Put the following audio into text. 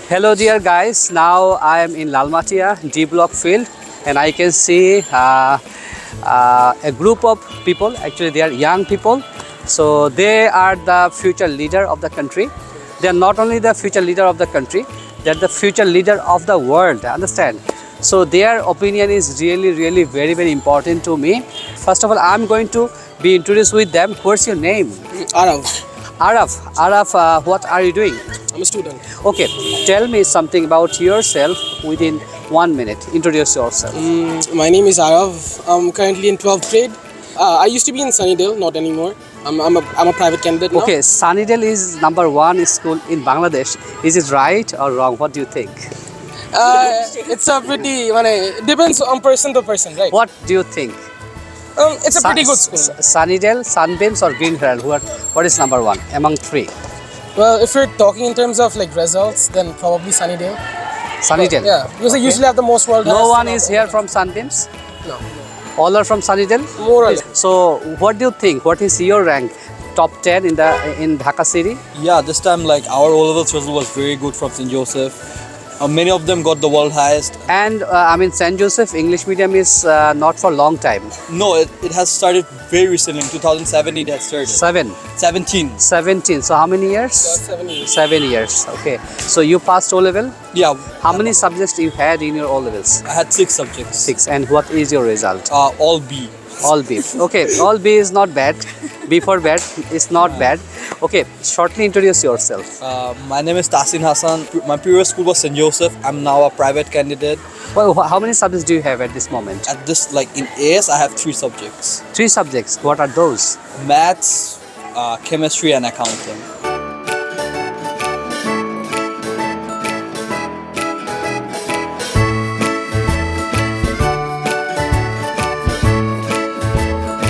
Hello dear guys, now I am in Lalmatia D block field and I can see a group of people. Actually they are young people, so they are the future leader of the country. They are not only the future leader of the country, they are the future leader of the world, understand? So their opinion is really very important to me. First of all, I am going to be introduced with them. What's your name? Arav. Araf, what are you doing? I'm a student. Okay, tell me something about yourself within 1 minute. Introduce yourself. My name is Arav. I'm currently in 12th grade. I used to be in Sunnydale, not anymore. I'm a private candidate now. Okay, Sunnydale is number 1 school in Bangladesh. Is it right or wrong? What do you think? It's a pretty, it depends on person to person, right? What do you think? It's a pretty good school. Sunnydale, Sunbeams or Green Herald? What is number 1 among 3? Well, if you're talking in terms of like results, then probably Sunnydale. Sunnydale? Yeah, because they usually have the most world. No one is here from Sunbeams? No. All are from Sunnydale? More or less. So, what do you think? What is your rank? Top 10 in Dhaka city? Yeah, this time like our O-levels result was very good from St. Joseph. Many of them got the world highest. And I mean, St. Joseph English medium is not for long time. No, it has started very recently. In 2017 it has started. 17. 17. So how many years? 7 years. 7 years. Okay. So you passed O level. Yeah. How many subjects you had in your O levels? I had 6 subjects. 6. And what is your result? All B. All B. Okay. All B is not bad. B for bad is not bad. Okay. Shortly introduce yourself. My name is Tasin Hassan. My previous school was St. Joseph. I'm now a private candidate. Well, how many subjects do you have at this moment? At this, like in AS, I have 3 subjects. 3 subjects. What are those? Maths, chemistry and accounting.